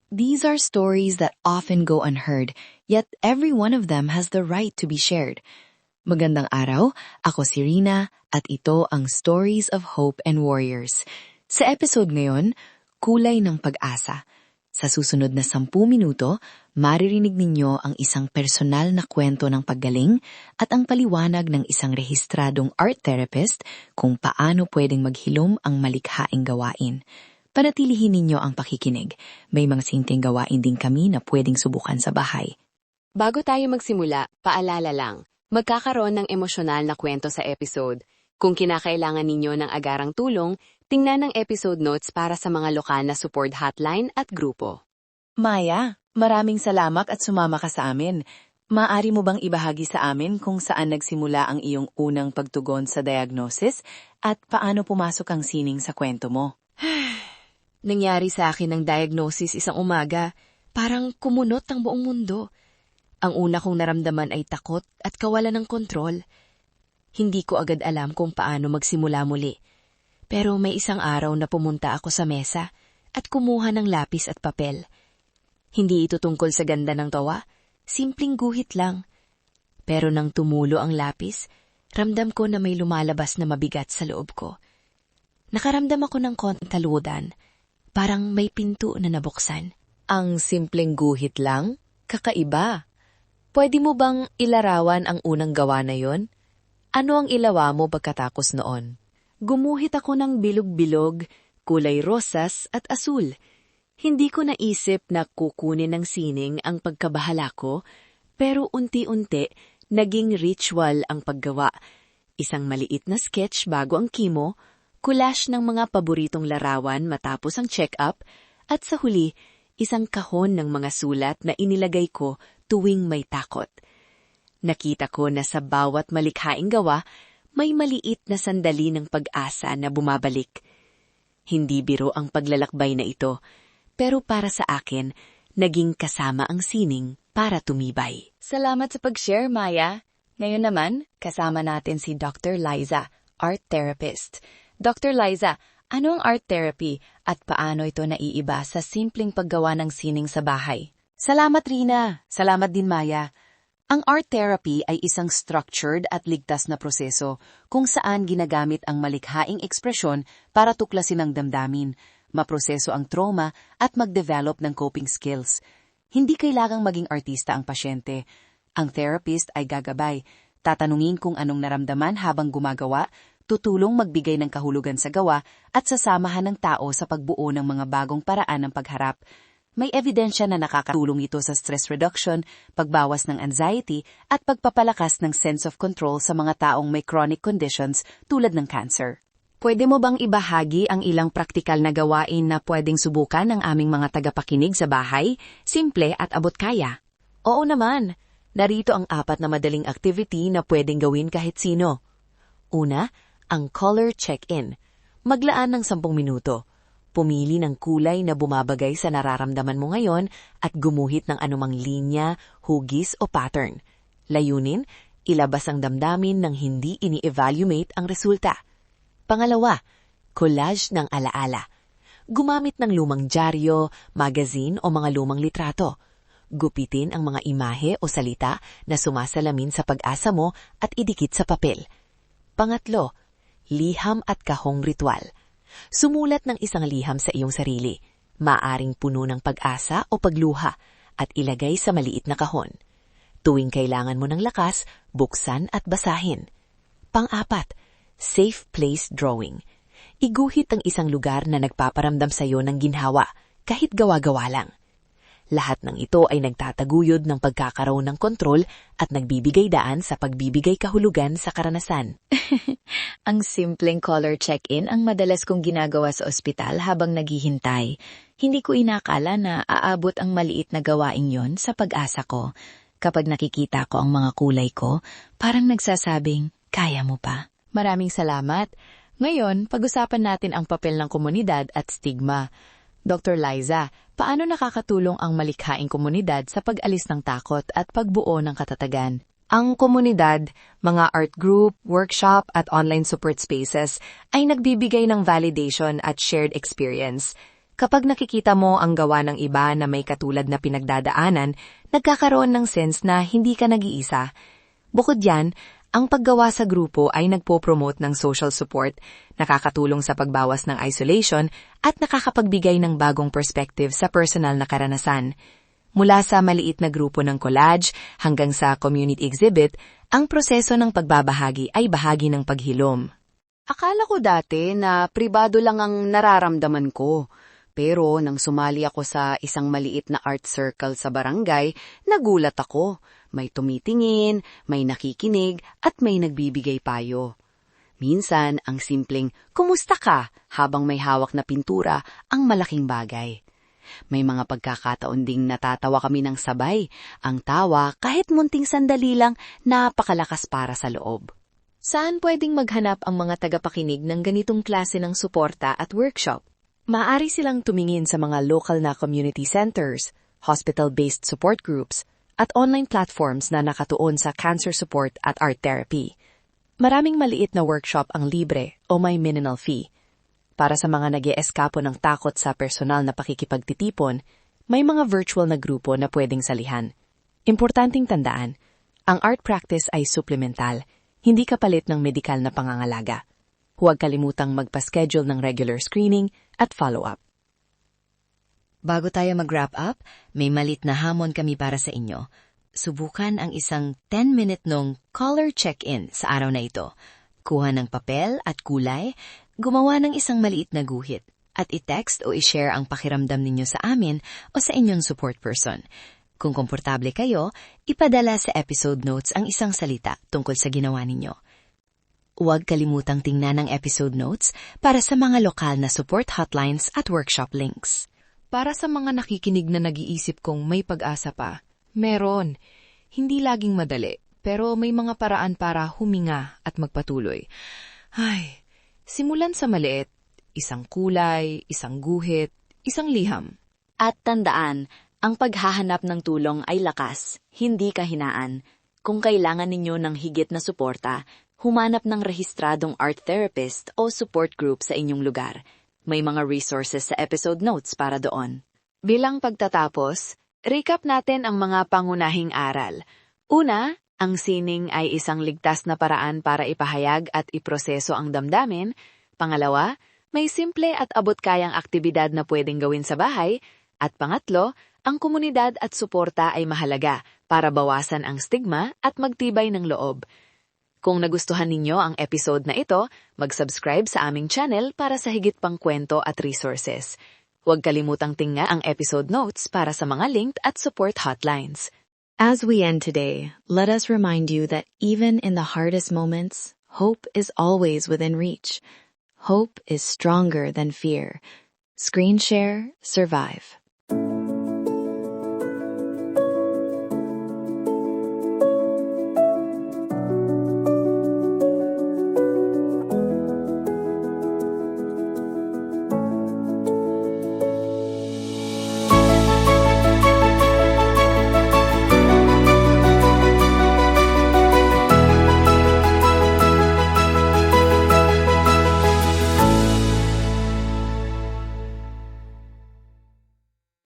These are stories that often go unheard, yet every one of them has the right to be shared. Magandang araw, ako si Rina at ito ang Stories of Hope and Warriors. Sa episode ngayon, Kulay ng Pag-asa. Sa susunod na 10 minuto, maririnig ninyo ang isang personal na kwento ng paggaling at ang paliwanag ng isang rehistradong art therapist kung paano pwedeng maghilom ang malikhaing gawain. Panatilihin ninyo ang pakikinig. May mga simpleng gawain din kami na pwedeng subukan sa bahay. Bago tayo magsimula, paalala lang, magkakaroon ng emosyonal na kwento sa episode. Kung kinakailangan ninyo ng agarang tulong, tingnan ang episode notes para sa mga lokal na support hotline at grupo. Maya, maraming salamat at sumama ka sa amin. Maaari mo bang ibahagi sa amin kung saan nagsimula ang iyong unang pagtugon sa diagnosis at paano pumasok ang sining sa kwento mo? Nangyari sa akin ang diagnosis isang umaga, parang kumunot ang buong mundo. Ang una kong naramdaman ay takot at kawalan ng kontrol. Hindi ko agad alam kung paano magsimula muli. Pero may isang araw na pumunta ako sa mesa at kumuha ng lapis at papel. Hindi ito tungkol sa ganda ng tawa, simpleng guhit lang. Pero nang tumulo ang lapis, ramdam ko na may lumalabas na mabigat sa loob ko. Nakaramdam ako ng konting taludan. Parang may pinto na nabuksan. Ang simpleng guhit lang? Kakaiba. Pwede mo bang ilarawan ang unang gawa na yon? Ano ang ilawa mo pagkatapos noon? Gumuhit ako ng bilog-bilog, kulay rosas at asul. Hindi ko naisip na kukunin ng sining ang pagkabahala ko, pero unti-unti naging ritual ang paggawa. Isang maliit na sketch bago ang chemo, collage ng mga paboritong larawan matapos ang check-up, at sa huli, isang kahon ng mga sulat na inilagay ko tuwing may takot. Nakita ko na sa bawat malikhaing gawa, may maliit na sandali ng pag-asa na bumabalik. Hindi biro ang paglalakbay na ito, pero para sa akin, naging kasama ang sining para tumibay. Salamat sa pag-share, Maya. Ngayon naman, kasama natin si Dr. Liza, art therapist. Dr. Liza, ano ang art therapy at paano ito naiiba sa simpleng paggawa ng sining sa bahay? Salamat, Rina. Salamat din, Maya. Ang art therapy ay isang structured at ligtas na proseso kung saan ginagamit ang malikhaing ekspresyon para tuklasin ang damdamin, maproseso ang trauma at mag-develop ng coping skills. Hindi kailangang maging artista ang pasyente. Ang therapist ay gagabay, tatanungin kung anong naramdaman habang gumagawa, tutulong magbigay ng kahulugan sa gawa at sasamahan ng tao sa pagbuo ng mga bagong paraan ng pagharap. May ebidensya na nakakatulong ito sa stress reduction, pagbawas ng anxiety at pagpapalakas ng sense of control sa mga taong may chronic conditions tulad ng cancer. Pwede mo bang ibahagi ang ilang praktikal na gawain na pwedeng subukan ng aming mga tagapakinig sa bahay? Simple at abot kaya. Oo naman. Narito ang 4 na madaling activity na pwedeng gawin kahit sino. Una, ang color check-in. Maglaan ng 10 minuto. Pumili ng kulay na bumabagay sa nararamdaman mo ngayon at gumuhit ng anumang linya, hugis o pattern. Layunin, ilabas ang damdamin nang hindi ini-evaluate ang resulta. Pangalawa, collage ng alaala. Gumamit ng lumang dyaryo, magazine o mga lumang litrato. Gupitin ang mga imahe o salita na sumasalamin sa pag-asa mo at idikit sa papel. Pangatlo, liham at kahong ritual. Sumulat ng isang liham sa iyong sarili, maaring puno ng pag-asa o pagluha, at ilagay sa maliit na kahon. Tuwing kailangan mo ng lakas, buksan at basahin. Pang-apat, safe place drawing. Iguhit ang isang lugar na nagpaparamdam sa iyo ng ginhawa, kahit gawa-gawa lang. Lahat ng ito ay nagtataguyod ng pagkakaroon ng kontrol at nagbibigay daan sa pagbibigay kahulugan sa karanasan. Ang simpleng color check-in ang madalas kong ginagawa sa ospital habang naghihintay. Hindi ko inakala na aabot ang maliit na gawain yon sa pag-asa ko. Kapag nakikita ko ang mga kulay ko, parang nagsasabing, kaya mo pa. Maraming salamat. Ngayon, pag-usapan natin ang papel ng komunidad at stigma. Dr. Liza, paano nakakatulong ang malikhaing komunidad sa pag-alis ng takot at pagbuo ng katatagan? Ang komunidad, mga art group, workshop at online support spaces ay nagbibigay ng validation at shared experience. Kapag nakikita mo ang gawa ng iba na may katulad na pinagdadaanan, nagkakaroon ng sense na hindi ka nag-iisa. Bukod yan, ang paggawa sa grupo ay nagpo-promote ng social support, nakakatulong sa pagbawas ng isolation, at nakakapagbigay ng bagong perspective sa personal na karanasan. Mula sa maliit na grupo ng collage hanggang sa community exhibit, ang proseso ng pagbabahagi ay bahagi ng paghilom. Akala ko dati na pribado lang ang nararamdaman ko. Pero nang sumali ako sa isang maliit na art circle sa barangay, nagulat ako. May tumitingin, may nakikinig, at may nagbibigay payo. Minsan, ang simpleng, "Kumusta ka?" habang may hawak na pintura, ang malaking bagay. May mga pagkakataon ding natatawa kami ng sabay. Ang tawa, kahit munting sandali lang, napakalakas para sa loob. Saan pwedeng maghanap ang mga tagapakinig ng ganitong klase ng suporta at workshop? Maaari silang tumingin sa mga local na community centers, hospital-based support groups, at online platforms na nakatuon sa cancer support at art therapy. Maraming maliit na workshop ang libre o may minimal fee. Para sa mga nag-eeskapo ng takot sa personal na pakikipagtitipon, may mga virtual na grupo na pwedeng salihan. Importanteng tandaan, ang art practice ay supplemental, hindi kapalit ng medikal na pangangalaga. Huwag kalimutang magpa-schedule ng regular screening at follow-up. Bago tayo mag-wrap up, may malit na hamon kami para sa inyo. Subukan ang isang 10-minute nung color check-in sa araw na ito. Kuha ng papel at kulay, gumawa ng isang maliit na guhit, at i-text o i-share ang pakiramdam ninyo sa amin o sa inyong support person. Kung komportable kayo, ipadala sa episode notes ang isang salita tungkol sa ginawa ninyo. Huwag kalimutang tingnan ang episode notes para sa mga lokal na support hotlines at workshop links. Para sa mga nakikinig na nag-iisip kong may pag-asa pa, meron. Hindi laging madali, pero may mga paraan para huminga at magpatuloy. Ay, simulan sa maliit. Isang kulay, isang guhit, isang liham. At tandaan, ang paghahanap ng tulong ay lakas, hindi kahinaan. Kung kailangan ninyo ng higit na suporta, humanap ng rehistradong art therapist o support group sa inyong lugar. May mga resources sa episode notes para doon. Bilang pagtatapos, recap natin ang mga pangunahing aral. Una, ang sining ay isang ligtas na paraan para ipahayag at iproseso ang damdamin. Pangalawa, may simple at abot-kayang aktibidad na pwedeng gawin sa bahay. At pangatlo, ang komunidad at suporta ay mahalaga para bawasan ang stigma at magtibay ng loob. Kung nagustuhan ninyo ang episode na ito, mag-subscribe sa aming channel para sa higit pang kwento at resources. Huwag kalimutang tingnan ang episode notes para sa mga linked at support hotlines. As we end today, let us remind you that even in the hardest moments, hope is always within reach. Hope is stronger than fear. Screen share, survive.